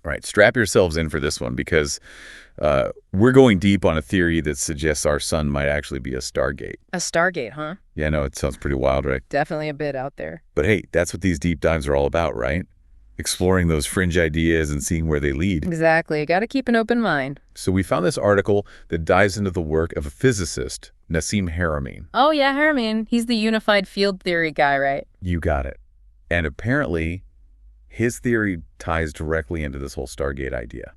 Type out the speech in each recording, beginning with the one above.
All right, strap yourselves in for this one because we're going deep on a theory that suggests our sun might actually be a stargate. A stargate, huh? Yeah, no, it sounds pretty wild, right? Definitely a bit out there. But hey, that's what these deep dives are all about, right? Exploring those fringe ideas and seeing where they lead. Exactly. Got to keep an open mind. So we found this article that dives into the work of a physicist, Nassim Haramein. Oh, yeah, Haramein. He's the unified field theory guy, right? You got it. And apparently, his theory ties directly into this whole Stargate idea.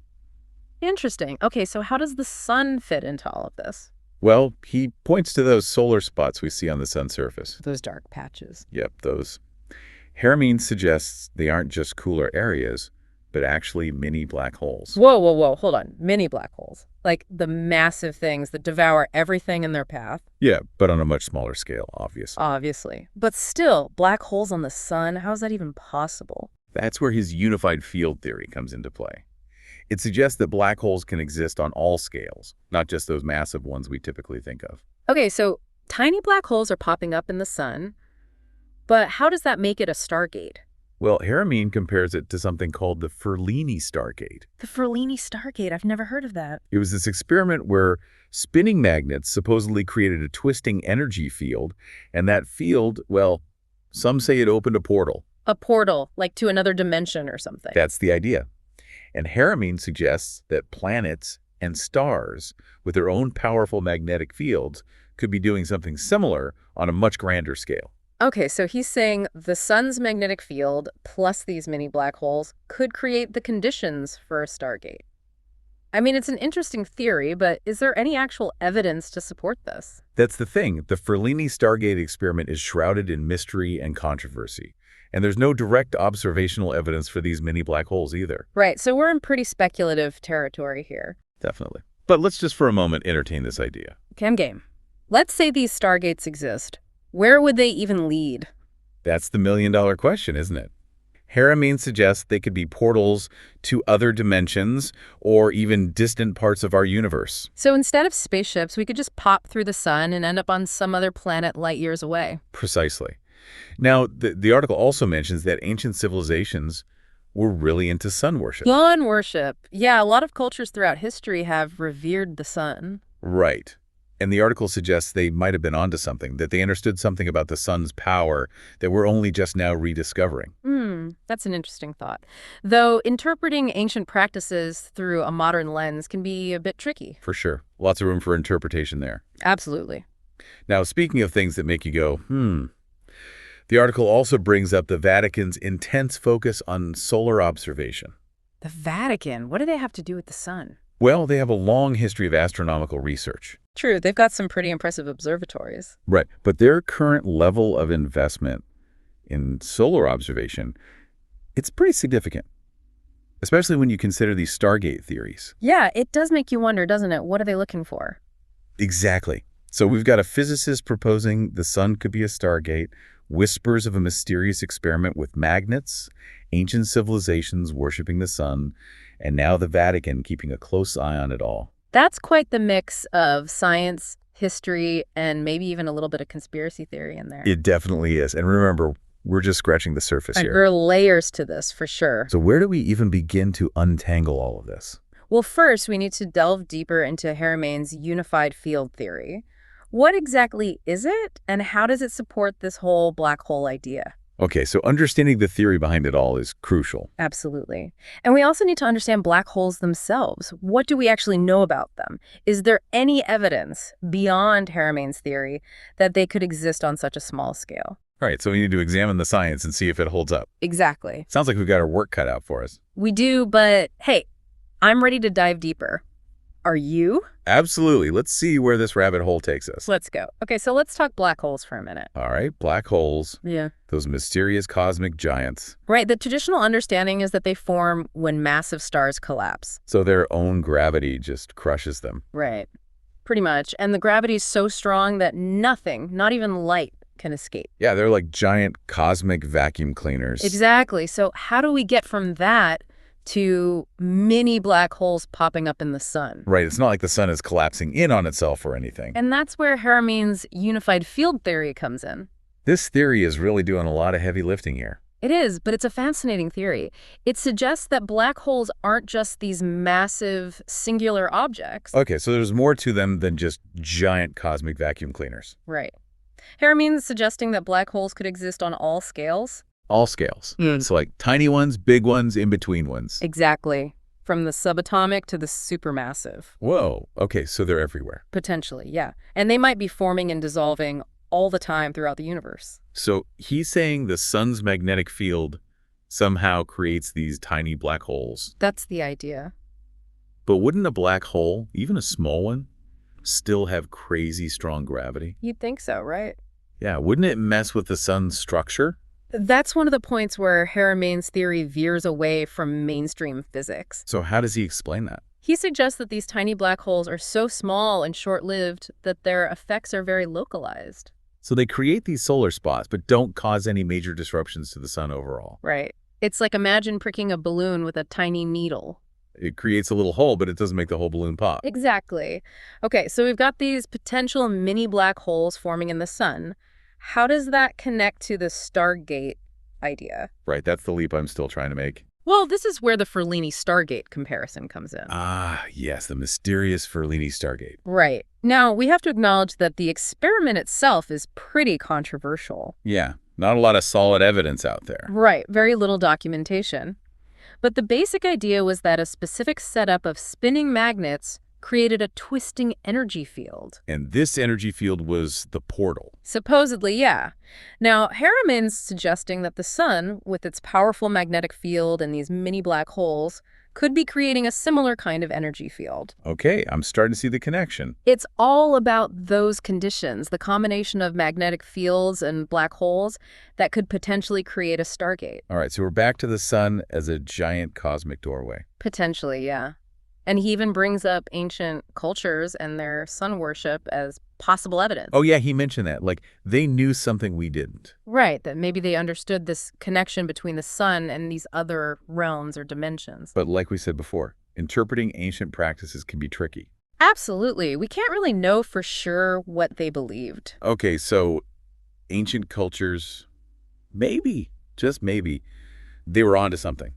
Interesting. Okay, so how does the sun fit into all of this? Well, he points to those solar spots we see on the sun's surface. Those dark patches. Yep, those. Haramein suggests they aren't just cooler areas, but actually mini black holes. Whoa, whoa, whoa. Hold on. Mini black holes. Like the massive things that devour everything in their path. Yeah, but on a much smaller scale, obviously. Obviously. But still, black holes on the sun, how is that even possible? That's where his unified field theory comes into play. It suggests that black holes can exist on all scales, not just those massive ones we typically think of. Okay, so tiny black holes are popping up in the sun, but how does that make it a stargate? Well, Haramein compares it to something called the Ferlini Stargate. The Ferlini Stargate, I've never heard of that. It was this experiment where spinning magnets supposedly created a twisting energy field, and that field, well, some say it opened a portal. A portal, like to another dimension or something. That's the idea. And Haramein suggests that planets and stars with their own powerful magnetic fields could be doing something similar on a much grander scale. Okay, so he's saying the sun's magnetic field plus these mini black holes could create the conditions for a stargate. I mean, it's an interesting theory, but is there any actual evidence to support this? That's the thing. The Ferlini Stargate experiment is shrouded in mystery and controversy. And there's no direct observational evidence for these mini black holes either. Right, so we're in pretty speculative territory here. Definitely. But let's just for a moment entertain this idea. Okay, I'm game. Let's say these stargates exist. Where would they even lead? That's the million-dollar question, isn't it? Haramein suggests they could be portals to other dimensions or even distant parts of our universe. So instead of spaceships, we could just pop through the sun and end up on some other planet light years away. Precisely. Now, the article also mentions that ancient civilizations were really into sun worship. Sun worship. Yeah, a lot of cultures throughout history have revered the sun. Right. And the article suggests they might have been onto something, that they understood something about the sun's power that we're only just now rediscovering. That's an interesting thought. Though interpreting ancient practices through a modern lens can be a bit tricky. For sure. Lots of room for interpretation there. Absolutely. Now, speaking of things that make you go, the article also brings up the Vatican's intense focus on solar observation. The Vatican, what do they have to do with the sun? Well, they have a long history of astronomical research. True, they've got some pretty impressive observatories. Right, but their current level of investment in solar observation, it's pretty significant, especially when you consider these Stargate theories. Yeah, it does make you wonder, doesn't it? What are they looking for? Exactly. So we've got a physicist proposing the sun could be a Stargate, whispers of a mysterious experiment with magnets, ancient civilizations worshiping the sun, and now the Vatican keeping a close eye on it all. That's quite the mix of science, history, and maybe even a little bit of conspiracy theory in there. It definitely is. And remember, we're just scratching the surface here. There are layers to this, for sure. So where do we even begin to untangle all of this? Well, first, we need to delve deeper into Haramein's unified field theory. What exactly is it, and how does it support this whole black hole idea? Okay, so understanding the theory behind it all is crucial. Absolutely. And we also need to understand black holes themselves. What do we actually know about them? Is there any evidence beyond Haramein's theory that they could exist on such a small scale? All right, so we need to examine the science and see if it holds up. Exactly. Sounds like we've got our work cut out for us. We do, but hey, I'm ready to dive deeper. Are you? Absolutely. Let's see where this rabbit hole takes us. Let's go. Okay, so let's talk black holes for a minute. All right, black holes. Yeah. Those mysterious cosmic giants. Right, the traditional understanding is that they form when massive stars collapse. So their own gravity just crushes them. Right, pretty much. And the gravity is so strong that nothing, not even light, can escape. Yeah, they're like giant cosmic vacuum cleaners. Exactly. So how do we get from that to mini black holes popping up in the sun? Right, it's not like the sun is collapsing in on itself or anything. And that's where Haramein's unified field theory comes in. This theory is really doing a lot of heavy lifting here. It is, but it's a fascinating theory. It suggests that black holes aren't just these massive, singular objects. Okay, so there's more to them than just giant cosmic vacuum cleaners. Right. Harriman's suggesting that black holes could exist on all scales. All scales. So like tiny ones, big ones, in-between ones. Exactly. From the subatomic to the supermassive. Whoa. Okay, so they're everywhere. Potentially, yeah. And they might be forming and dissolving all the time throughout the universe. So he's saying the sun's magnetic field somehow creates these tiny black holes. That's the idea. But wouldn't a black hole, even a small one, still have crazy strong gravity? You'd think so, right? Yeah, wouldn't it mess with the sun's structure? That's one of the points where Harriman's theory veers away from mainstream physics. So how does he explain that? He suggests that these tiny black holes are so small and short-lived that their effects are very localized. So they create these solar spots, but don't cause any major disruptions to the sun overall. Right. It's like imagine pricking a balloon with a tiny needle. It creates a little hole, but it doesn't make the whole balloon pop. Exactly. Okay, so we've got these potential mini black holes forming in the sun. How does that connect to the Stargate idea? Right, that's the leap I'm still trying to make. Well, this is where the Ferlini-Stargate comparison comes in. Ah, yes, the mysterious Ferlini Stargate. Right. Now, we have to acknowledge that the experiment itself is pretty controversial. Yeah, not a lot of solid evidence out there. Right, very little documentation. But the basic idea was that a specific setup of spinning magnets created a twisting energy field. And this energy field was the portal. Supposedly, yeah. Now, Harriman's suggesting that the sun, with its powerful magnetic field and these mini black holes, could be creating a similar kind of energy field. Okay, I'm starting to see the connection. It's all about those conditions, the combination of magnetic fields and black holes that could potentially create a Stargate. All right, so we're back to the sun as a giant cosmic doorway. Potentially, yeah. And he even brings up ancient cultures and their sun worship as possible evidence. Oh, yeah, he mentioned that. Like, they knew something we didn't. Right, that maybe they understood this connection between the sun and these other realms or dimensions. But like we said before, interpreting ancient practices can be tricky. Absolutely. We can't really know for sure what they believed. Okay, so ancient cultures, maybe, just maybe, they were onto something.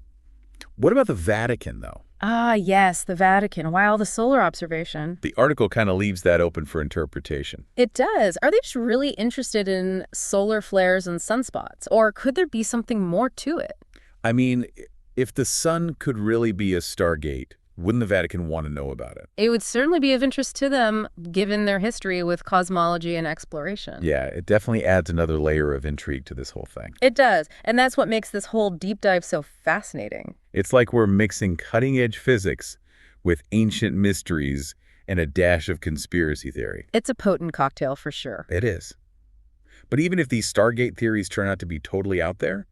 What about the Vatican, though? Ah, yes, the Vatican. Wow, the solar observation. The article kind of leaves that open for interpretation. It does. Are they just really interested in solar flares and sunspots? Or could there be something more to it? I mean, if the sun could really be a stargate, wouldn't the Vatican want to know about it? It would certainly be of interest to them, given their history with cosmology and exploration. Yeah, it definitely adds another layer of intrigue to this whole thing. It does. And that's what makes this whole deep dive so fascinating. It's like we're mixing cutting-edge physics with ancient mysteries and a dash of conspiracy theory. It's a potent cocktail for sure. It is. But even if these Stargate theories turn out to be totally out there,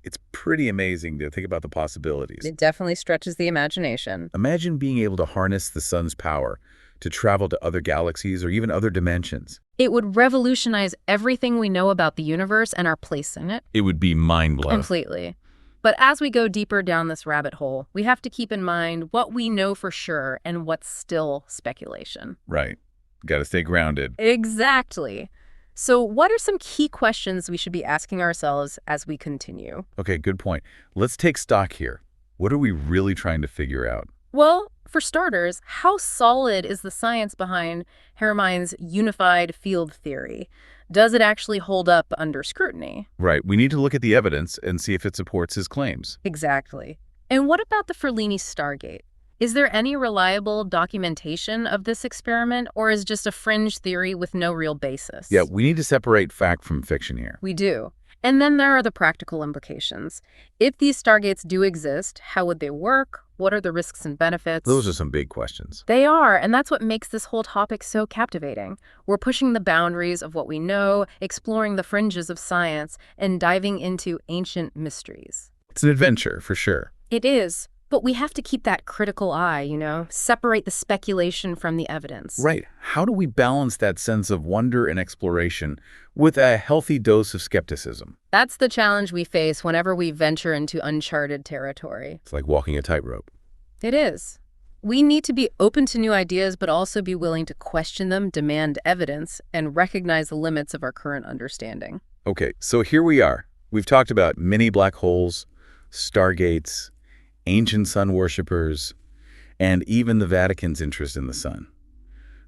it's pretty amazing to think about the possibilities. It definitely stretches the imagination. Imagine being able to harness the sun's power to travel to other galaxies or even other dimensions. It would revolutionize everything we know about the universe and our place in it. It would be mind-blowing. Completely. But as we go deeper down this rabbit hole, we have to keep in mind what we know for sure and what's still speculation. Right. Got to stay grounded. Exactly. So what are some key questions we should be asking ourselves as we continue? Okay, good point. Let's take stock here. What are we really trying to figure out? Well, for starters, how solid is the science behind Harriman's unified field theory? Does it actually hold up under scrutiny? Right. We need to look at the evidence and see if it supports his claims. Exactly. And what about the Ferlini Stargate? Is there any reliable documentation of this experiment, or is it just a fringe theory with no real basis? Yeah, we need to separate fact from fiction here. We do. And then there are the practical implications. If these Stargates do exist, how would they work? What are the risks and benefits? Those are some big questions. They are, and that's what makes this whole topic so captivating. We're pushing the boundaries of what we know, exploring the fringes of science, and diving into ancient mysteries. It's an adventure, for sure. It is. But we have to keep that critical eye, you know, separate the speculation from the evidence. Right. How do we balance that sense of wonder and exploration with a healthy dose of skepticism? That's the challenge we face whenever we venture into uncharted territory. It's like walking a tightrope. It is. We need to be open to new ideas, but also be willing to question them, demand evidence, and recognize the limits of our current understanding. Okay, so here we are. We've talked about mini black holes, stargates, ancient sun worshippers, and even the Vatican's interest in the sun.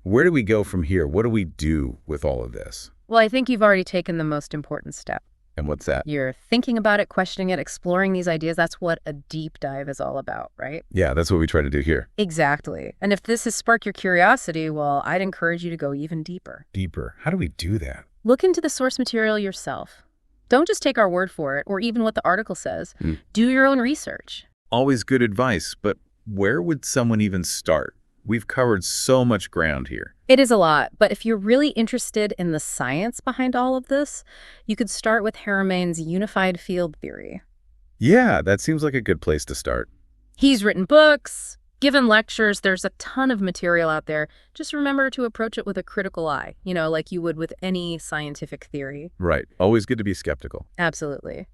Where do we go from here? What do we do with all of this? Well, I think you've already taken the most important step. And what's that? You're thinking about it, questioning it, exploring these ideas. That's what a deep dive is all about, right? Yeah, that's what we try to do here. Exactly. And if this has sparked your curiosity, well, I'd encourage you to go even deeper. Deeper. How do we do that? Look into the source material yourself. Don't just take our word for it, or even what the article says. Do your own research. Always good advice, but where would someone even start? We've covered so much ground here. It is a lot, but if you're really interested in the science behind all of this, you could start with Haramain's unified field theory. Yeah, that seems like a good place to start. He's written books, given lectures. There's a ton of material out there. Just remember to approach it with a critical eye, like you would with any scientific theory. Right. Always good to be skeptical. Absolutely.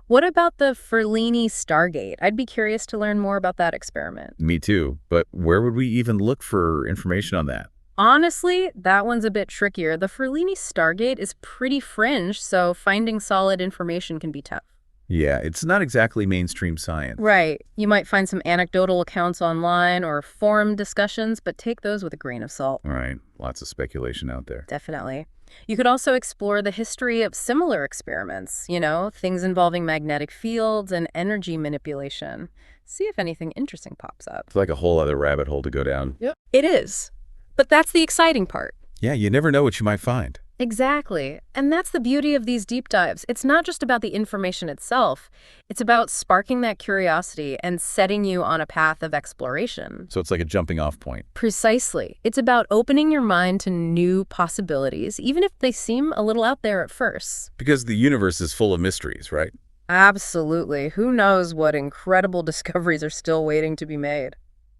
What about the Ferlini Stargate? I'd be curious to learn more about that experiment. Me too. But where would we even look for information on that? Honestly, that one's a bit trickier. The Ferlini Stargate is pretty fringe, so finding solid information can be tough. Yeah, it's not exactly mainstream science. Right. You might find some anecdotal accounts online or forum discussions, but take those with a grain of salt. All right. Lots of speculation out there. Definitely. You could also explore the history of similar experiments, things involving magnetic fields and energy manipulation. See if anything interesting pops up. It's like a whole other rabbit hole to go down. Yep. It is. But that's the exciting part. Yeah, you never know what you might find. Exactly. And that's the beauty of these deep dives. It's not just about the information itself. It's about sparking that curiosity and setting you on a path of exploration. So it's like a jumping off point. Precisely. It's about opening your mind to new possibilities, even if they seem a little out there at first. Because the universe is full of mysteries, right? Absolutely. Who knows what incredible discoveries are still waiting to be made.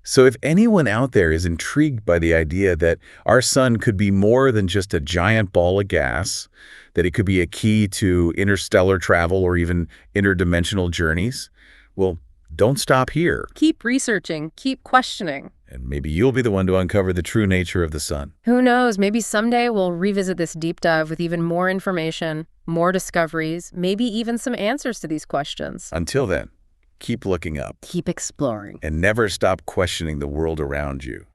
So if anyone out there is intrigued by the idea that our sun could be more than just a giant ball of gas, that it could be a key to interstellar travel or even interdimensional journeys, well, don't stop here. Keep researching, keep questioning. And maybe you'll be the one to uncover the true nature of the sun. Who knows, maybe someday we'll revisit this deep dive with even more information, more discoveries, maybe even some answers to these questions. Until then, keep looking up. Keep exploring. And never stop questioning the world around you.